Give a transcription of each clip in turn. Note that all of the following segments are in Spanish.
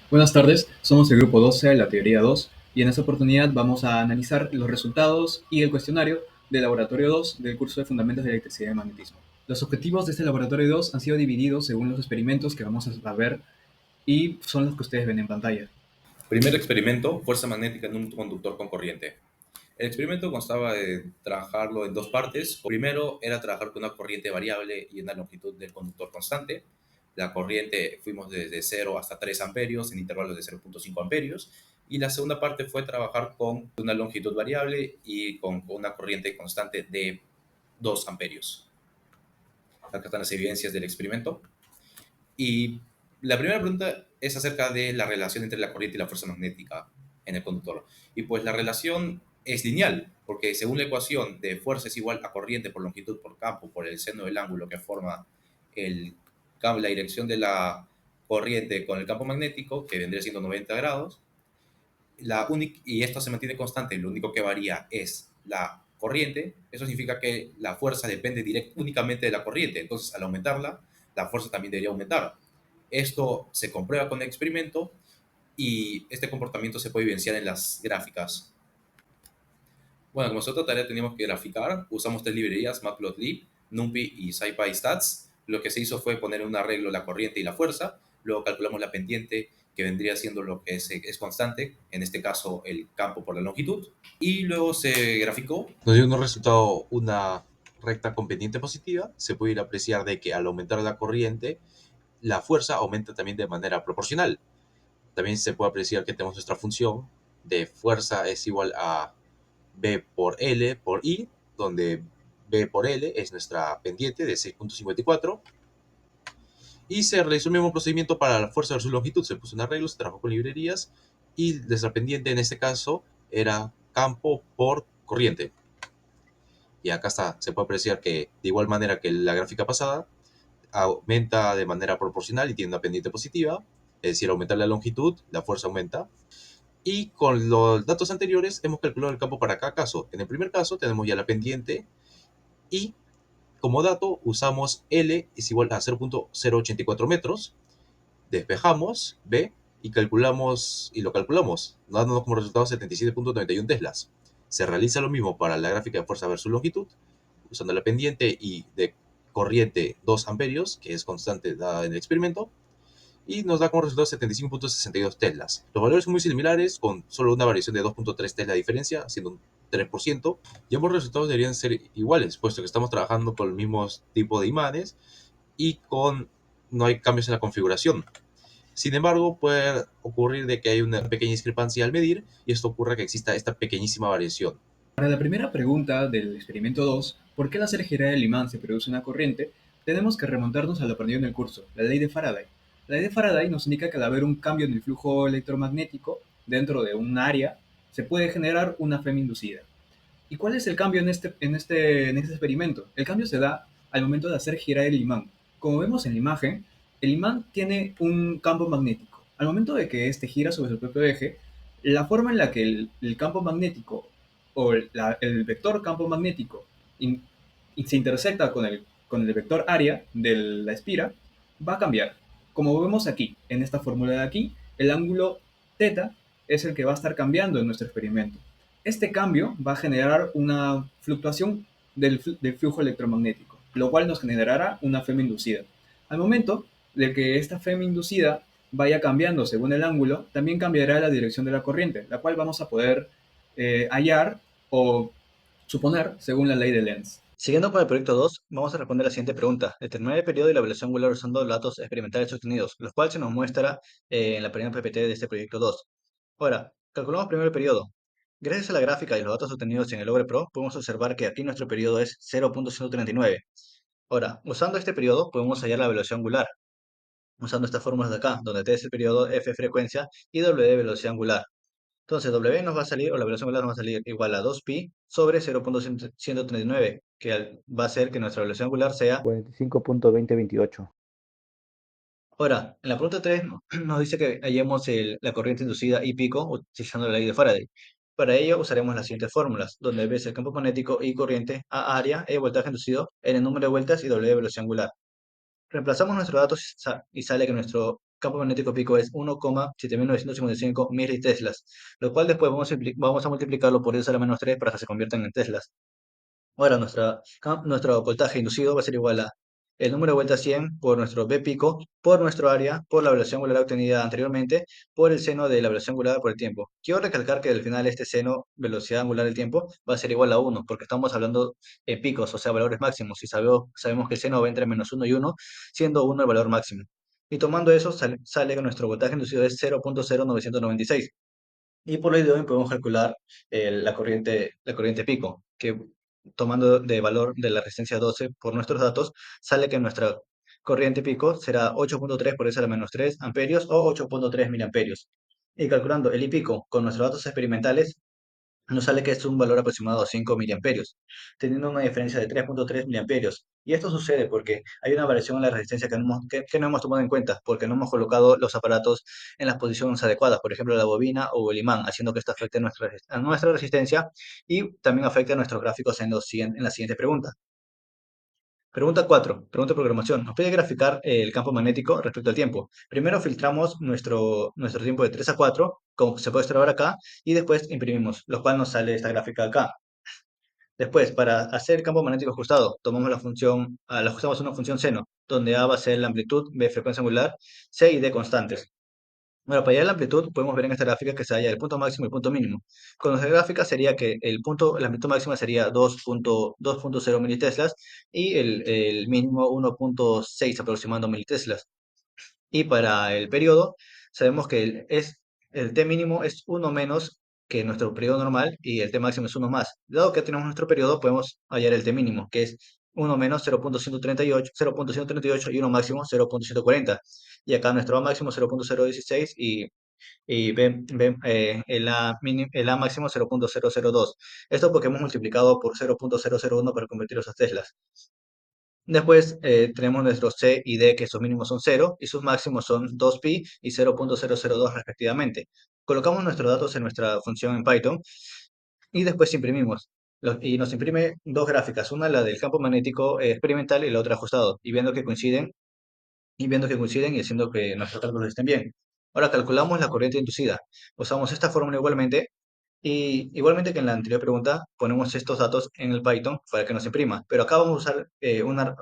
Buenas tardes, somos el grupo 12 de la teoría 2 y en esta oportunidad vamos a analizar los resultados y el cuestionario del laboratorio 2 del curso de Fundamentos de Electricidad y Magnetismo. Los objetivos de este laboratorio 2 han sido divididos según los experimentos que vamos a ver y son los que ustedes ven en pantalla. Primer experimento, fuerza magnética en un conductor con corriente. El experimento constaba de trabajarlo en dos partes. Primero era trabajar con una corriente variable y una longitud del conductor constante. La corriente fuimos desde 0 hasta 3 amperios en intervalos de 0,5 amperios. Y la segunda parte fue trabajar con una longitud variable y con una corriente constante de 2 amperios. Acá están las evidencias del experimento. Y la primera pregunta es acerca de la relación entre la corriente y la fuerza magnética en el conductor. Y pues la relación es lineal, porque según la ecuación de fuerza es igual a corriente por longitud por campo por el seno del ángulo que forma el, la dirección de la corriente con el campo magnético, que vendría siendo 90 grados, y esto se mantiene constante, lo único que varía es la corriente. Eso significa que la fuerza depende únicamente de la corriente, entonces al aumentarla, la fuerza también debería aumentar. Esto se comprueba con el experimento y este comportamiento se puede evidenciar en las gráficas. Bueno, como nosotros tarea teníamos que graficar, usamos tres librerías, Matplotlib, NumPy y SciPyStats. Lo que se hizo fue poner en un arreglo la corriente y la fuerza, luego calculamos la pendiente, que vendría siendo lo que es constante, en este caso el campo por la longitud, y luego se graficó. Nos dio un resultado, una recta con pendiente positiva. Se puede ir a apreciar de que al aumentar la corriente, la fuerza aumenta también de manera proporcional. También se puede apreciar que tenemos nuestra función de fuerza es igual a B por L por I, donde B por L es nuestra pendiente de 6,54. Y se realizó el mismo procedimiento para la fuerza versus longitud. Se puso un arreglo, se trabajó con librerías y nuestra pendiente en este caso era campo por corriente. Y acá está, se puede apreciar que de igual manera que la gráfica pasada, aumenta de manera proporcional y tiene una pendiente positiva, es decir, aumentar la longitud, la fuerza aumenta. Y con los datos anteriores hemos calculado el campo para cada caso. En el primer caso tenemos ya la pendiente y como dato usamos L es igual a 0,084 metros, despejamos B y lo calculamos, dándonos como resultado 77,91 teslas. Se realiza lo mismo para la gráfica de fuerza versus longitud, usando la pendiente y de corriente 2 amperios, que es constante dada en el experimento, y nos da como resultado 75,62 teslas. Los valores son muy similares, con solo una variación de 2,3 tesla de diferencia, siendo un 3%, y ambos resultados deberían ser iguales, puesto que estamos trabajando con el mismo tipo de imanes y no hay cambios en la configuración. Sin embargo, puede ocurrir de que hay una pequeña discrepancia al medir, y esto ocurre que exista esta pequeñísima variación. Para la primera pregunta del experimento 2, ¿por qué al hacer girar el imán se produce una corriente? Tenemos que remontarnos a lo aprendido en el curso, la ley de Faraday. La ley de Faraday nos indica que al haber un cambio en el flujo electromagnético dentro de un área, se puede generar una flema inducida. ¿Y cuál es el cambio en este experimento? El cambio se da al momento de hacer girar el imán. Como vemos en la imagen, el imán tiene un campo magnético. Al momento de que este gira sobre su propio eje, la forma en la que el campo magnético o el vector campo magnético in- se intersecta con el vector área de la espira va a cambiar. Como vemos aquí, en esta fórmula de aquí, el ángulo θ es el que va a estar cambiando en nuestro experimento. Este cambio va a generar una fluctuación del flujo electromagnético, lo cual nos generará una flema inducida. Al momento de que esta flema inducida vaya cambiando según el ángulo, también cambiará la dirección de la corriente, la cual vamos a poder hallar o suponer según la ley de Lenz. Siguiendo con el proyecto 2, vamos a responder la siguiente pregunta. Determinar el periodo y la evaluación angular usando los datos experimentales obtenidos, los cuales se nos muestra en la primera PPT de este proyecto 2. Ahora, calculamos primero el periodo. Gracias a la gráfica y los datos obtenidos en el Logre Pro, podemos observar que aquí nuestro periodo es 0,139. Ahora, usando este periodo, podemos hallar la velocidad angular, usando estas fórmulas de acá, donde T es el periodo, F frecuencia y W velocidad angular. Entonces, W nos va a salir, o la velocidad angular nos va a salir igual a 2pi sobre 0,139, que va a hacer que nuestra velocidad angular sea 45,2028. Ahora, en la pregunta 3 nos dice que hallemos la corriente inducida I pico utilizando la ley de Faraday. Para ello usaremos las siguientes fórmulas, donde B es el campo magnético, I corriente, A área, E voltaje inducido, N número de vueltas y W velocidad angular. Reemplazamos nuestros datos y sale que nuestro campo magnético pico es 1,7955 militeslas, lo cual después vamos a multiplicarlo por 10 a la menos 3 para que se conviertan en teslas. Ahora, nuestro voltaje inducido va a ser igual a el número de vueltas 100 por nuestro B pico, por nuestro área, por la velocidad angular obtenida anteriormente, por el seno de la velocidad angular por el tiempo. Quiero recalcar que al final este seno, velocidad angular del tiempo, va a ser igual a 1, porque estamos hablando en picos, o sea, valores máximos, y sabemos que el seno va entre menos 1 y 1, siendo 1 el valor máximo. Y tomando eso, sale que nuestro voltaje inducido es 0,0996. Y por ley de Ohm podemos calcular la corriente pico, que tomando de valor de la resistencia 12 por nuestros datos, sale que nuestra corriente pico será 8,3 por 10 a la menos 3 amperios o 8,3 miliamperios. Y calculando el I pico con nuestros datos experimentales, nos sale que es un valor aproximado a 5 miliamperios, teniendo una diferencia de 3,3 miliamperios. Y esto sucede porque hay una variación en la resistencia que no hemos tomado en cuenta, porque no hemos colocado los aparatos en las posiciones adecuadas, por ejemplo, la bobina o el imán, haciendo que esto afecte a nuestra resistencia y también afecte a nuestros gráficos en la siguiente pregunta. Pregunta 4, pregunta de programación. Nos pide graficar el campo magnético respecto al tiempo. Primero filtramos nuestro tiempo de 3 a 4, como se puede observar acá, y después imprimimos, lo cual nos sale esta gráfica acá. Después, para hacer el campo magnético ajustado, tomamos le ajustamos una función seno, donde A va a ser la amplitud, B frecuencia angular, C y D constantes. Bueno, para hallar la amplitud, podemos ver en esta gráfica que se halla el punto máximo y el punto mínimo. Con nuestra gráfica sería que la amplitud máxima sería 2,0 militeslas y el mínimo 1,6 aproximando militeslas. Y para el periodo, sabemos que el T mínimo es 1 menos que nuestro periodo normal y el T máximo es 1 más. Dado que tenemos nuestro periodo, podemos hallar el T mínimo, que es 1 menos 0,138 y 1 máximo 0,140. Y acá nuestro A máximo 0,016 y el A máximo 0,002. Esto porque hemos multiplicado por 0,001 para convertirlos a teslas. Después tenemos nuestros C y D, que sus mínimos son 0 y sus máximos son 2pi y 0,002 respectivamente. Colocamos nuestros datos en nuestra función en Python y después imprimimos. Y nos imprime dos gráficas, una la del campo magnético experimental y la otra ajustado, y haciendo que nuestros cálculos estén bien. Ahora calculamos la corriente inducida. Usamos esta fórmula igualmente y igualmente que en la anterior pregunta, ponemos estos datos en el Python para que nos imprima. Pero acá vamos a usar una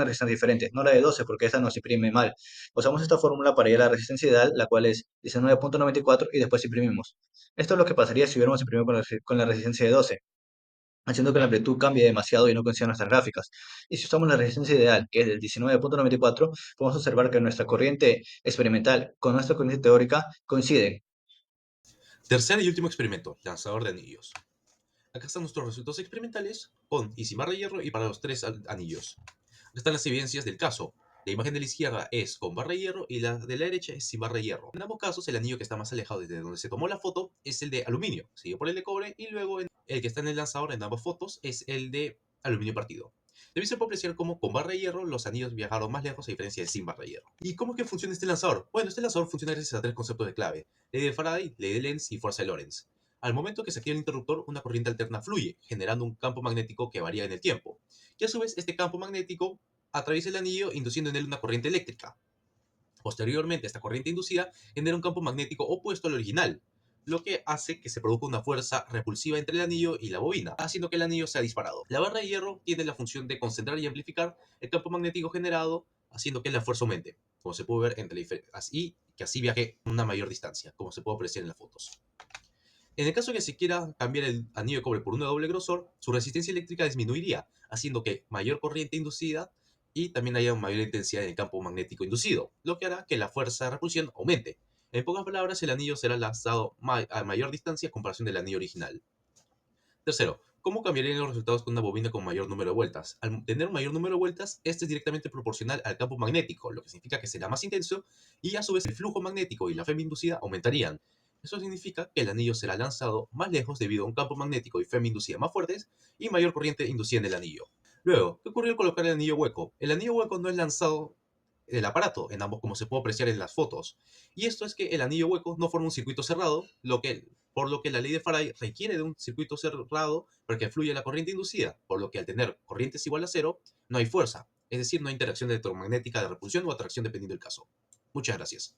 resistencia diferente, no la de 12, porque esta nos imprime mal. Usamos esta fórmula para hallar la resistencia ideal, la cual es 19,94 y después imprimimos. Esto es lo que pasaría si hubiéramos imprimido con la resistencia de 12, haciendo que la amplitud cambie demasiado y no coincida nuestras gráficas. Y si usamos la resistencia ideal, que es del 19,94, podemos observar que nuestra corriente experimental con nuestra corriente teórica coinciden. Tercer y último experimento, lanzador de anillos. Acá están nuestros resultados experimentales con y sin barra de hierro y para los tres anillos. Acá están las evidencias del caso. La imagen de la izquierda es con barra de hierro y la de la derecha es sin barra de hierro. En ambos casos, el anillo que está más alejado desde donde se tomó la foto es el de aluminio, seguido por el de cobre, y luego el que está en el lanzador en ambas fotos es el de aluminio partido. También se puede apreciar cómo con barra de hierro los anillos viajaron más lejos a diferencia de sin barra de hierro. ¿Y cómo es que funciona este lanzador? Bueno, este lanzador funciona gracias a tres conceptos de clave: ley de Faraday, ley de Lenz y fuerza de Lorentz. Al momento que se activa el interruptor, una corriente alterna fluye, generando un campo magnético que varía en el tiempo. Y a su vez, este campo magnético atraviesa el anillo, induciendo en él una corriente eléctrica. Posteriormente, esta corriente inducida genera un campo magnético opuesto al original, lo que hace que se produzca una fuerza repulsiva entre el anillo y la bobina, haciendo que el anillo sea disparado. La barra de hierro tiene la función de concentrar y amplificar el campo magnético generado, haciendo que la fuerza aumente, como se puede ver y que así viaje una mayor distancia, como se puede apreciar en las fotos. En el caso de que se quiera cambiar el anillo de cobre por uno de doble grosor, su resistencia eléctrica disminuiría, haciendo que mayor corriente inducida y también haya una mayor intensidad en el campo magnético inducido, lo que hará que la fuerza de repulsión aumente. En pocas palabras, el anillo será lanzado a mayor distancia en comparación del anillo original. Tercero, ¿cómo cambiarían los resultados con una bobina con mayor número de vueltas? Al tener un mayor número de vueltas, este es directamente proporcional al campo magnético, lo que significa que será más intenso y a su vez el flujo magnético y la FEM inducida aumentarían. Eso significa que el anillo será lanzado más lejos debido a un campo magnético y FEM inducida más fuertes y mayor corriente inducida en el anillo. Luego, ¿qué ocurrió al colocar el anillo hueco? El anillo hueco no es lanzado del aparato, en ambos, como se puede apreciar en las fotos. Y esto es que el anillo hueco no forma un circuito cerrado, por lo que la ley de Faraday requiere de un circuito cerrado para que fluya la corriente inducida, por lo que al tener corrientes igual a cero, no hay fuerza, es decir, no hay interacción electromagnética de repulsión o atracción dependiendo del caso. Muchas gracias.